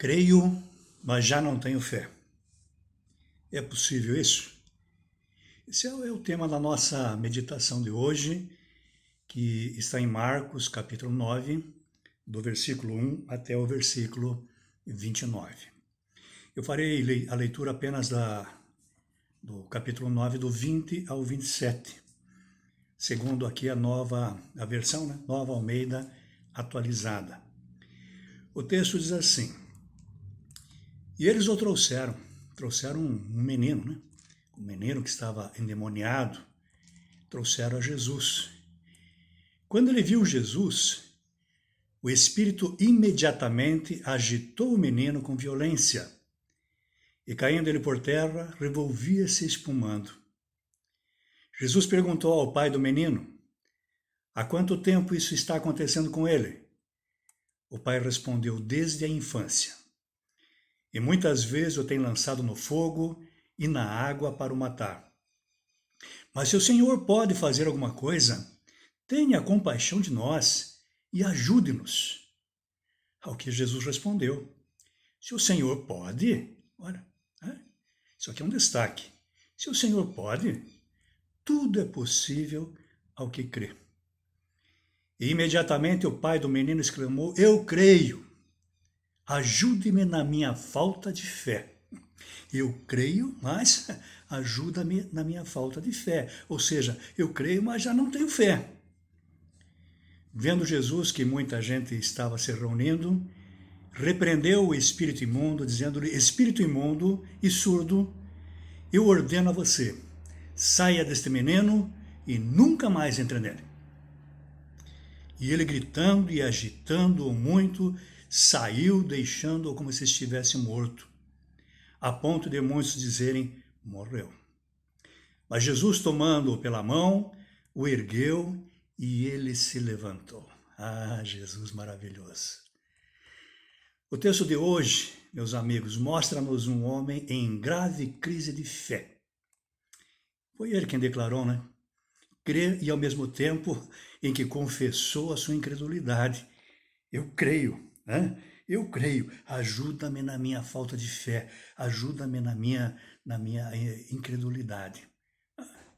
Creio, mas já não tenho fé. É possível isso? Esse é o tema da nossa meditação de hoje, que está em Marcos, capítulo 9, do versículo 1 até o versículo 29. Eu farei a leitura apenas do capítulo 9, do 20 ao 27, segundo aqui a versão, né? Nova Almeida atualizada. O texto diz assim: E eles o trouxeram um menino, né? Um menino que estava endemoniado, trouxeram a Jesus. Quando ele viu Jesus, o espírito imediatamente agitou o menino com violência, e caindo ele por terra, revolvia-se espumando. Jesus perguntou ao pai do menino: Há quanto tempo isso está acontecendo com ele? O pai respondeu: Desde a infância. E muitas vezes o tem lançado no fogo e na água para o matar. Mas se o Senhor pode fazer alguma coisa, tenha compaixão de nós e ajude-nos. Ao que Jesus respondeu: Se o Senhor pode, olha, isso aqui é um destaque. Se o Senhor pode, tudo é possível ao que crê. E imediatamente o pai do menino exclamou: Eu creio. Ajude-me na minha falta de fé. Eu creio, mas ajuda-me na minha falta de fé. Ou seja, eu creio, mas já não tenho fé. Vendo Jesus que muita gente estava se reunindo, repreendeu o espírito imundo, dizendo-lhe: Espírito imundo e surdo, eu ordeno a você, saia deste menino e nunca mais entre nele. E ele, gritando e agitando-o muito, saiu, deixando-o como se estivesse morto, a ponto de muitos dizerem: morreu. Mas Jesus, tomando-o pela mão, o ergueu e ele se levantou. Ah, Jesus maravilhoso! O texto de hoje, meus amigos, mostra-nos um homem em grave crise de fé. Foi ele quem declarou, né? Crer e ao mesmo tempo em que confessou a sua incredulidade. Eu creio, né? Eu creio. Ajuda-me na minha falta de fé. Ajuda-me na minha incredulidade.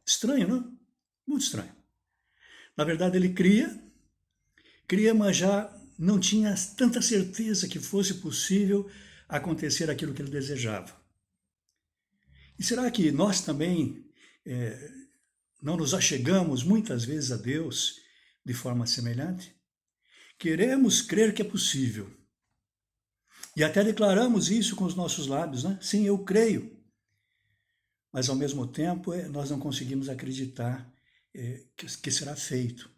Estranho, não? Muito estranho. Na verdade, ele cria, mas já não tinha tanta certeza que fosse possível acontecer aquilo que ele desejava. E será que nós também não nos achegamos muitas vezes a Deus de forma semelhante? Queremos crer que é possível. E até declaramos isso com os nossos lábios, né? Sim, eu creio. Mas ao mesmo tempo nós não conseguimos acreditar que será feito,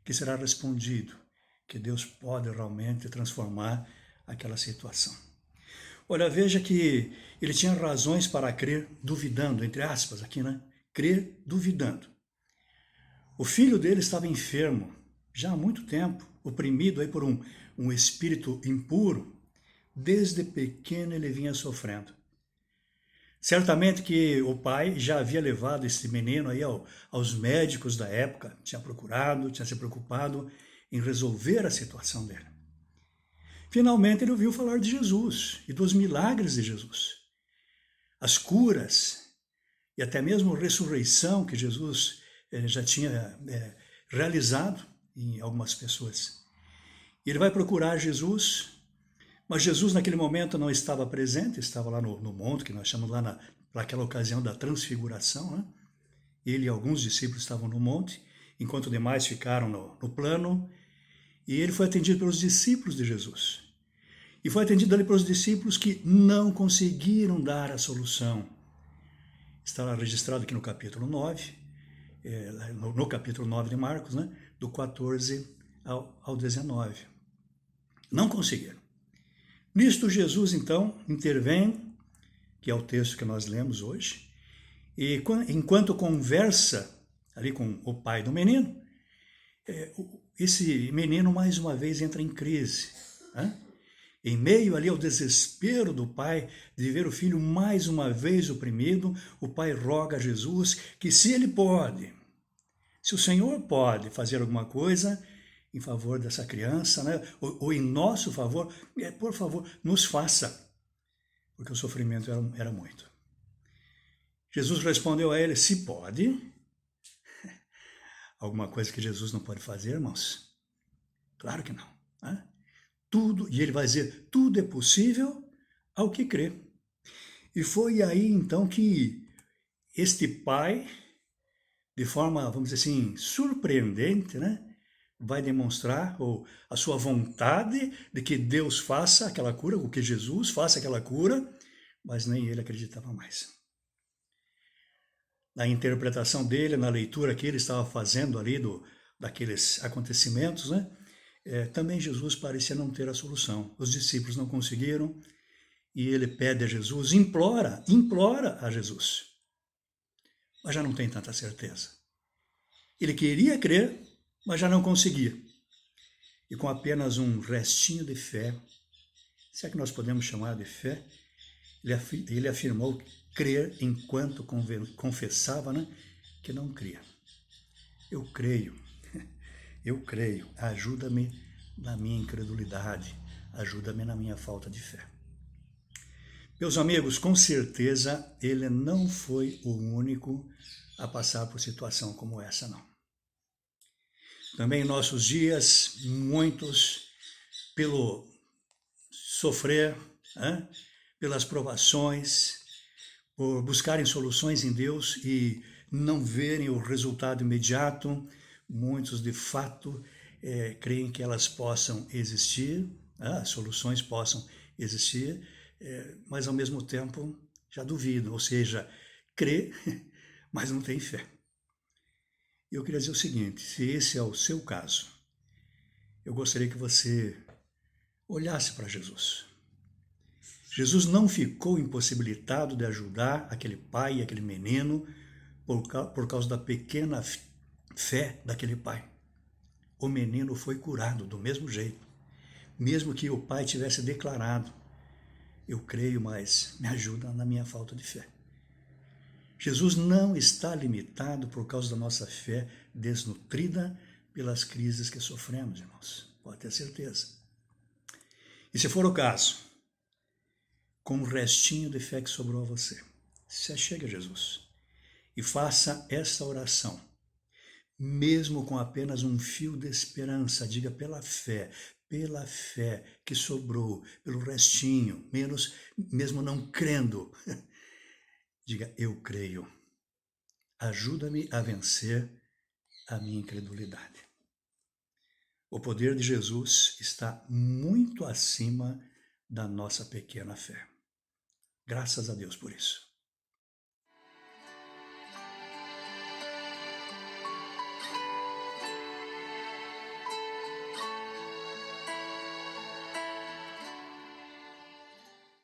que será respondido, que Deus pode realmente transformar aquela situação. Olha, veja que ele tinha razões para crer duvidando, entre aspas aqui, né? Crer duvidando. O filho dele estava enfermo já há muito tempo, oprimido aí por um espírito impuro. Desde pequeno ele vinha sofrendo. Certamente que o pai já havia levado esse menino aí aos médicos da época, tinha procurado, tinha se preocupado em resolver a situação dele. Finalmente ele ouviu falar de Jesus e dos milagres de Jesus, as curas e até mesmo a ressurreição que Jesus já tinha realizado em algumas pessoas. Ele vai procurar Jesus, mas Jesus naquele momento não estava presente, estava lá no monte, que nós chamamos lá naquela ocasião da transfiguração, né? Ele e alguns discípulos estavam no monte, enquanto demais ficaram no plano, e ele foi atendido pelos discípulos de Jesus. E foi atendido ali pelos discípulos que não conseguiram dar a solução. Está registrado aqui no capítulo 9, no capítulo 9 de Marcos, né? Do 14 ao 19. Não conseguiram. Nisto Jesus, então, intervém, que é o texto que nós lemos hoje, e enquanto conversa ali com o pai do menino, esse menino mais uma vez entra em crise, né? Em meio ali ao desespero do pai de ver o filho mais uma vez oprimido, o pai roga a Jesus que se ele pode, se o Senhor pode fazer alguma coisa, em favor dessa criança, né? Ou em nosso favor, por favor, nos faça, porque o sofrimento era muito. Jesus respondeu a ele, se pode. Alguma coisa que Jesus não pode fazer, irmãos? Claro que não. Né? Tudo, e ele vai dizer, tudo é possível ao que crê. E foi aí então que este pai, de forma, vamos dizer assim, surpreendente, né, vai demonstrar a sua vontade de que Deus faça aquela cura, ou que Jesus faça aquela cura, mas nem ele acreditava mais. Na interpretação dele, na leitura que ele estava fazendo ali daqueles acontecimentos, né, também Jesus parecia não ter a solução. Os discípulos não conseguiram, e ele pede a Jesus, implora a Jesus, mas já não tem tanta certeza. Ele queria crer, mas já não conseguia. E com apenas um restinho de fé, se é que nós podemos chamar de fé, ele afirmou crer enquanto confessava, né, que não cria. Eu creio, ajuda-me na minha incredulidade, ajuda-me na minha falta de fé. Meus amigos, com certeza ele não foi o único a passar por situação como essa, não. Também em nossos dias, muitos, pelo sofrer, pelas provações, por buscarem soluções em Deus e não verem o resultado imediato, muitos de fato creem que elas possam existir, as soluções possam existir, mas ao mesmo tempo já duvidam, ou seja, crê, mas não tem fé. Eu queria dizer o seguinte, se esse é o seu caso, eu gostaria que você olhasse para Jesus. Jesus não ficou impossibilitado de ajudar aquele pai e aquele menino por causa da pequena fé daquele pai. O menino foi curado do mesmo jeito, mesmo que o pai tivesse declarado, eu creio, mas me ajuda na minha falta de fé. Jesus não está limitado por causa da nossa fé desnutrida pelas crises que sofremos, irmãos. Pode ter certeza. E se for o caso, com o restinho de fé que sobrou a você, se achegue a Jesus e faça essa oração, mesmo com apenas um fio de esperança, diga pela fé que sobrou, pelo restinho, mesmo não crendo, diga eu creio, ajuda-me a vencer a minha incredulidade. O poder de Jesus está muito acima da nossa pequena fé. Graças a Deus por isso.